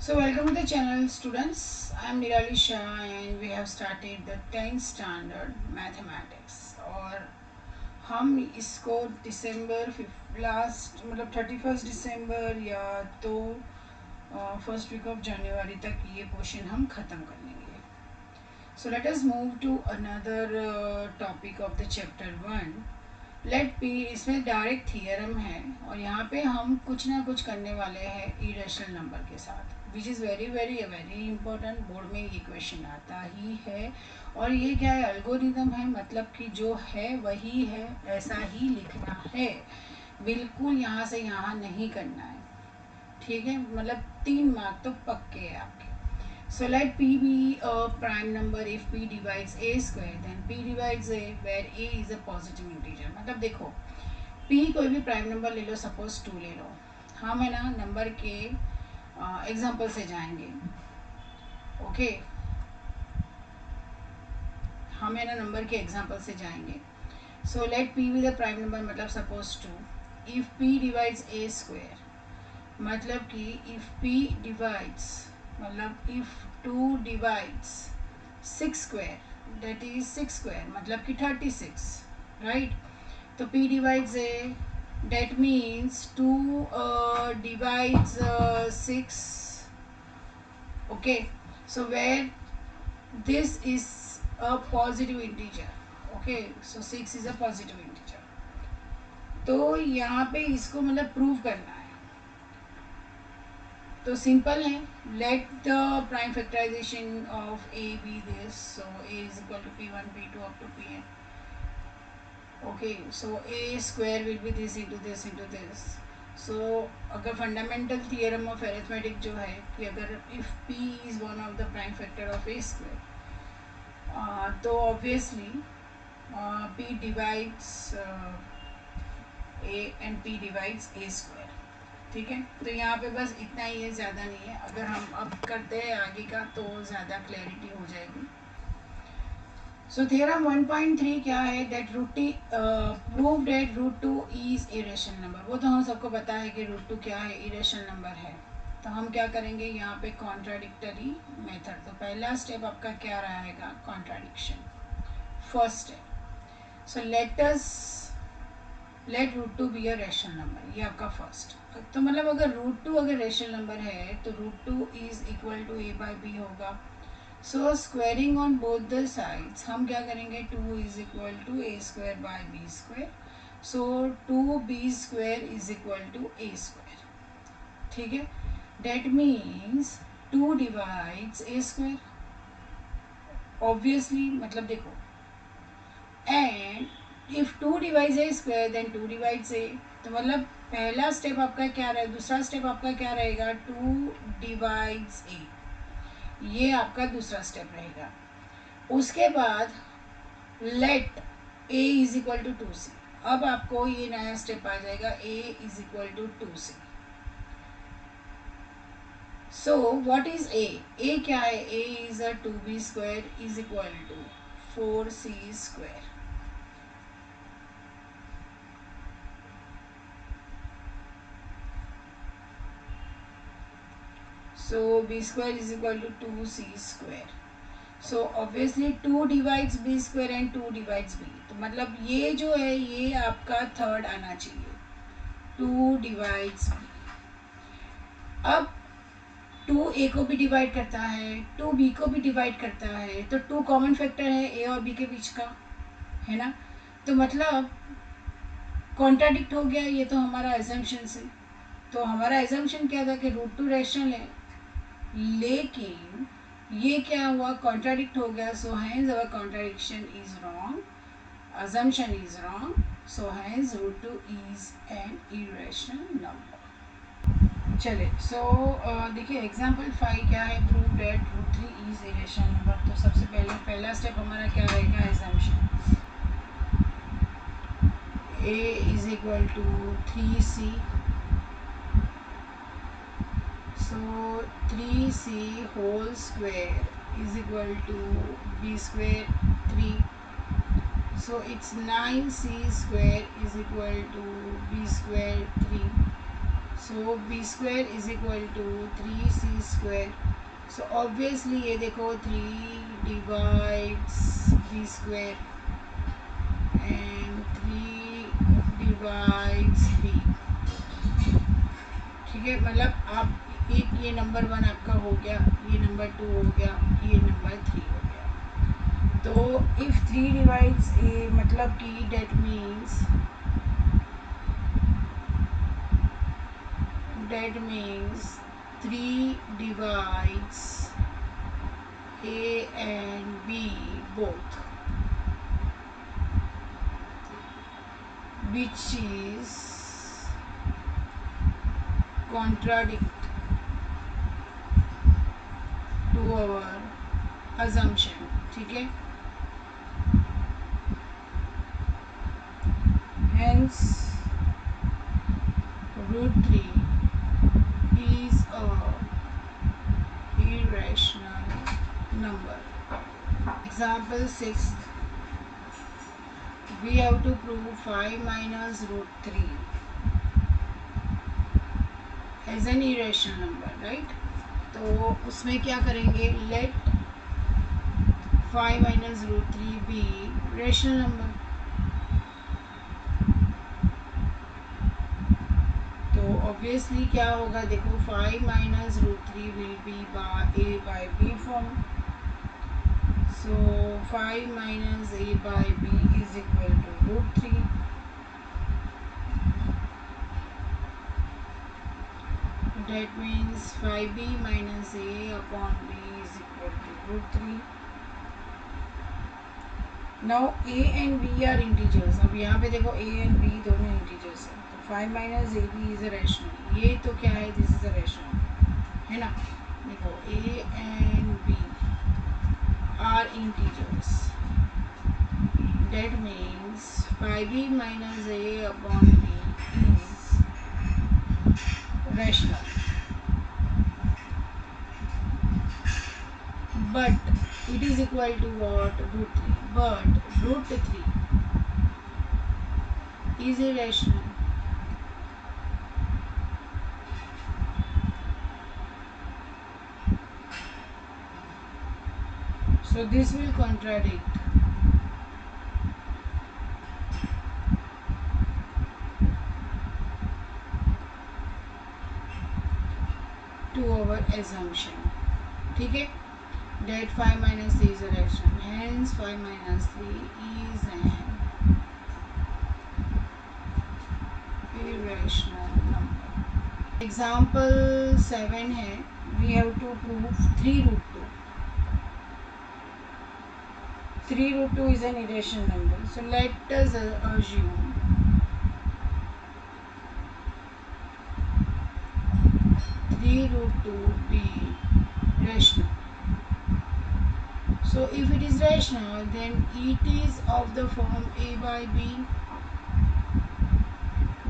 So welcome to the channel students. I am Nirali Shah and we have started the 10th standard mathematics और हम इसको दिसंबर last मतलब 31 दिसंबर या तो first week of January तक ये पोर्शन हम ख़त्म कर लेंगे. So let us move to another topic of the chapter 1. Let P. इसमें डायरेक्ट थियरम है और यहाँ पे हम कुछ ना कुछ करने वाले हैं इरेशनल नंबर के साथ, which is very very very important. Board में ये क्वेश्चन आता ही है और ये क्या है, अल्गोरिदम है, मतलब कि जो है वही है, ऐसा ही लिखना है, बिल्कुल यहाँ से यहाँ नहीं करना है. ठीक है, मतलब 3 मार्क तो पक्के है आपके. So let P be a prime number if P divides A square, then P divides A where A is a positive integer. मतलब देखो P कोई भी प्राइम नंबर ले लो, सपोज 2 ले लो. हम है ना नंबर के एग्जाम्पल से जाएंगे. ओके हम है ना नंबर के एग्जाम्पल से जाएंगे. So let P be the prime number, मतलब suppose 2. If P divides A square, मतलब कि इफ P divides, मतलब if 2 divides 6 square, that is 6 square मतलब कि 36, right? तो P divides A, that means 2 divides 6. Okay, so where this is a positive integer. Okay, so 6 is a positive integer. तो यहाँ पे इसको मतलब प्रूव करना है, तो सिंपल है. Let the prime factorization of A be this, so A is equal to P1 P2 up to Pn. Okay, so A square will be this into this into this. So अगर fundamental theorem of arithmetic जो है कि अगर if P is one of the prime factor of A square, तो obviously P divides A and P divides A square. ठीक है, तो यहाँ पे बस इतना ही है, ज़्यादा नहीं है. अगर हम अब करते हैं आगे का तो ज़्यादा क्लैरिटी हो जाएगी. सो थ्योरम 1.3 क्या है, that root prove that root 2 is irrational number. वो तो हम सबको पता है कि रूट 2 क्या है, इरेशनल नंबर है. तो हम क्या करेंगे यहाँ पे, कॉन्ट्राडिक्टरी मेथड. तो पहला स्टेप आपका क्या रहेगा, contradiction, first step. So let root 2 be a rational number, ये आपका फर्स्ट. तो मतलब अगर रूट 2 अगर रेशनल नंबर है तो root 2 is equal to A by B होगा. So squaring on both the sides हम क्या करेंगे, 2 is equal to A square by B square. So 2b square is equal to A square. ठीक है, that means 2 divides A square obviously, मतलब देखो, and if 2 divides A square then 2 divides A. तो मतलब पहला स्टेप आपका क्या रहेगा, दूसरा स्टेप आपका क्या रहेगा, 2 डिवाइड्स ए, ये आपका दूसरा स्टेप रहेगा. उसके बाद let A is equal to 2c. अब आपको ये नया स्टेप आ जाएगा, A is equal to 2c. So what is A, A क्या है, A is a 2b square is equal to 4c square. So b square is equal to 2c square. So obviously 2 divides b square and 2 divides b. तो मतलब ये जो है ये आपका third आना चाहिए, 2 divides b. अब 2 a को भी डिवाइड करता है, 2 b को भी डिवाइड करता है, तो 2 कॉमन फैक्टर है a और b के बीच का, है ना. तो मतलब कॉन्ट्राडिक्ट हो गया ये तो हमारा एजम्पशन से. तो हमारा एजम्पशन क्या था कि रूट 2 रैशनल है, लेकिन ये क्या हुआ, कॉन्ट्राडिक्ट हो गया. So hence our contradiction is wrong, assumption is wrong, so hence root 2 is an irrational number. चले, सो देखिए एग्जाम्पल 5 क्या है, prove that root 3 is irrational number. तो सबसे पहले पहला स्टेप हमारा क्या रहेगा, assumption. a is equal to 3c. So 3c whole square is equal to b square 3. So it's 9c square is equal to b square 3. So b square is equal to 3c square. So obviously ये देखो 3 divides b square and 3 divides b. ठीक है, मतलब आप एक ये number 1 आपका हो गया, ये नंबर 2 हो गया, ये नंबर 3 हो गया. तो if 3 divides a मतलब कि that means 3 divides a and b both, which is contradict to our assumption. ठीक है, hence root 3 is a irrational number. Example 6, we have to prove 5 minus root 3 as an irrational number, right? तो उसमें क्या करेंगे, let 5 minus root 3 be rational number. तो obviously क्या होगा, देखो 5 minus root 3 will be by a by b form. So 5 minus a by b is equal to root 3. That means 5b minus a upon b is equal to root 3. Now a and b are integers. अब यहाँ पे देखो a and b दोनों integers हैं. तो 5 minus ab is a rational. ये तो क्या है, this is a rational, है ना. देखो a and b are integers. That means 5b minus a upon b is rational. But it is equal to what, root 3. But root 3 is irrational. So this will contradict to our assumption. ठीक है, that 5 minus 3 is a rational. Hence 5 minus 3 is an irrational number. Example 7 है, we have to prove 3 root 2. 3 root 2 is an irrational number. So let us assume 3 root 2 be rational. So if it is rational, then it is of the form a by b.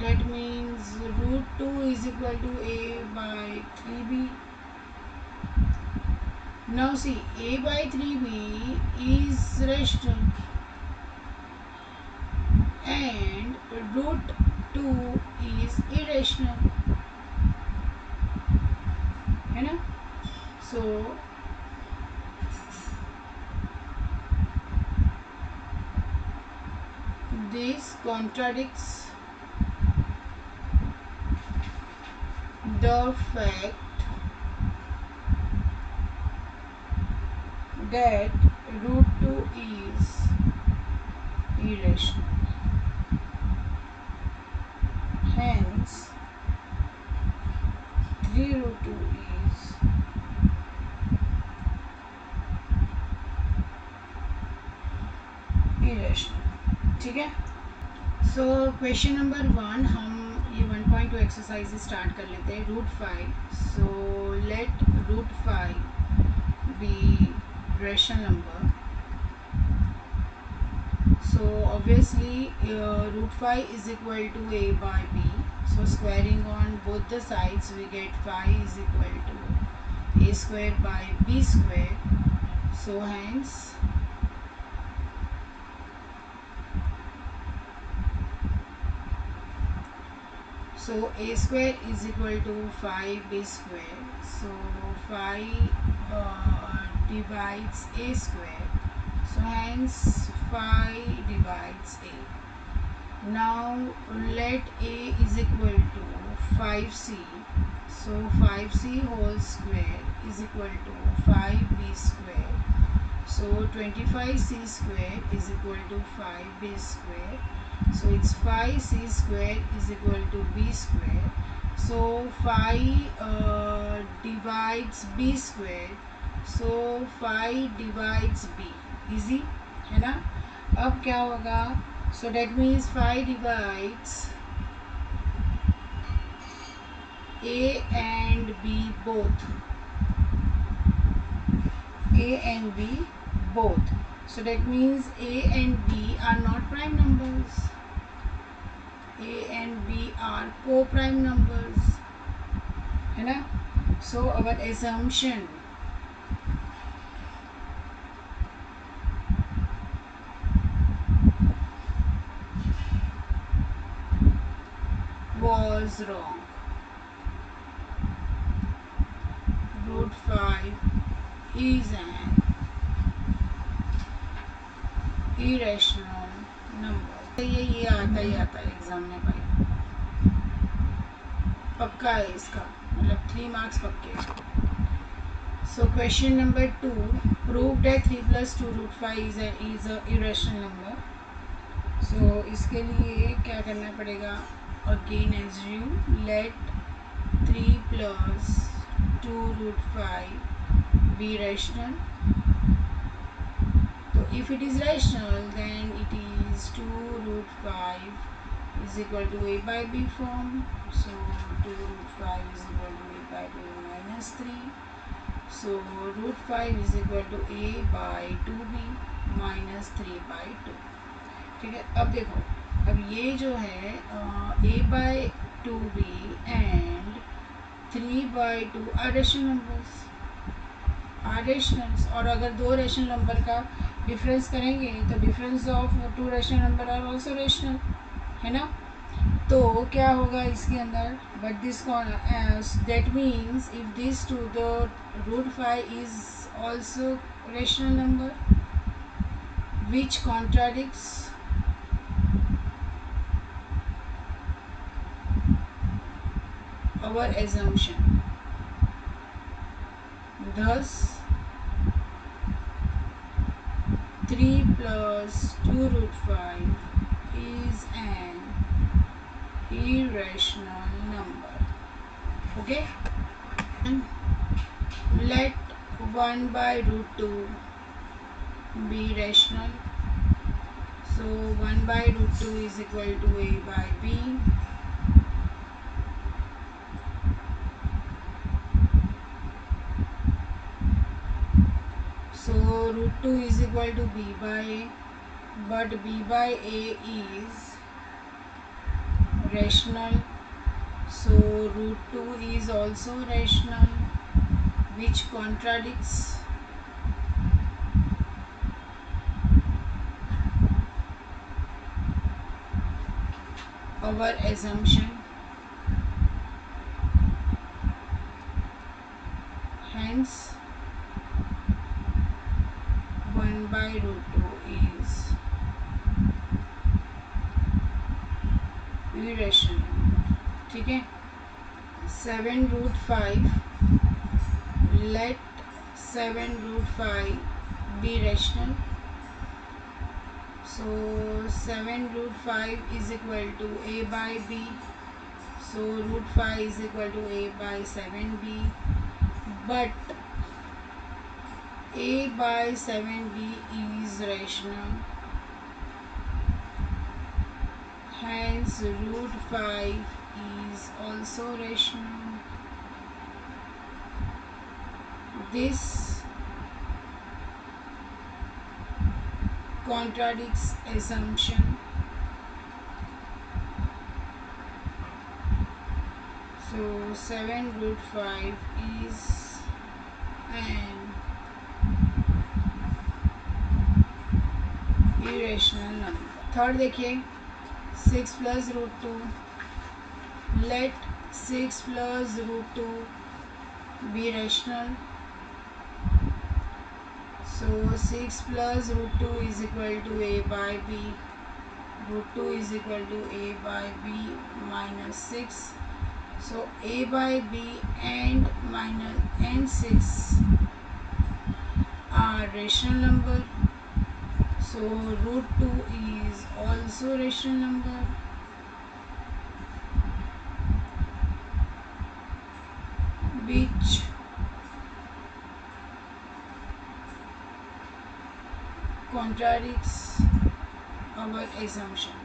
That means root 2 is equal to a by 3b. Now see, a by 3b is rational and root 2 is irrational, है ना. So this contradicts the fact that root 2 is irrational. Hence 3 root 2 is irrational. ठीक है. So question number 1 हम ये 1.2 exercise start कर लेते हैं. Root 5. So let root 5 be rational number. So obviously root 5 is equal to a by b. So squaring on both the sides we get 5 is equal to a square by b square. So hence So a square is equal to 5b square. So 5 divides a square. So hence 5 divides a. Now let a is equal to 5c. So 5c whole square is equal to 5b square. So 25c square is equal to 5b square. So it's 5c square is equal to b square. So 5 divides b square. So 5 divides b. Easy है ना. अब क्या होगा. So that means 5 divides a and b both. A and b both. So that means a and b are not prime numbers. A and b are co-prime numbers. है ना. So our assumption was wrong. Root 5 is an irrational number. ये आता है exam में भाई, पक्का है इसका, मतलब 3 मार्क्स पक्के. So question number 2, prove that 3 plus 2 root 5 is a irrational number. So इसके लिए क्या करना पड़ेगा. Again assume let 3 plus 2 root 5 be rational. So if it is rational, then it is 2 root 5 is equal to a by b form. So 2 root 5 is equal to a by b minus 3. So root 5 is equal to a by 2b minus 3 by 2. ठीक है. अब देखो, अब ये जो है a by 2b and 3 by 2 are rational numbers, are rationals. और अगर दो रेशनल नंबर का डिफरेंस करेंगे तो difference of 2 rational number are also rational, है ना. तो क्या होगा इसके अंदर. But this that means if this to the root 5 is also rational number which contradicts our assumption. Thus 3 plus 2 root 5 is an irrational number. Okay. Let 1 by root 2 be rational. So 1 by root 2 is equal to a by b. So root 2 is equal to b by a, but b by a is rational. So root 2 is also rational, which contradicts our assumption. Hence 1 by root 2 is irrational. ठीक है. 7 root 5, let 7 root 5 be rational. So 7 root 5 is equal to a by b. So root 5 is equal to a by 7b, but a by 7b is rational. Hence root 5 is also rational. This contradicts assumption. So 7 root 5 is an irrational number. Third देखिए, 6 plus root 2. let 6 plus root 2 be rational. So 6 plus root 2 is equal to a by b. Root 2 is equal to a by b minus 6. So a by b and minus and 6 are rational number. So root 2 is also rational number. Which contradicts our assumption.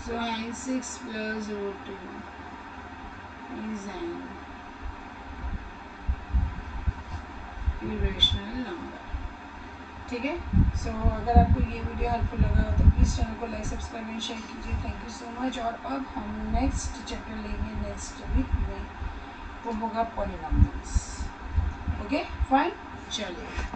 So hence 6 plus root 2 is an irrational number. ठीक है. सो अगर आपको ये video helpful लगा हो तो please channel को like subscribe and share कीजिए. Thank you so much. और अब हम नेक्स्ट चैप्टर लेंगे नेक्स्ट वीक में, वो होगा पॉलिनॉमियल्स. ओके फाइन, चलिए.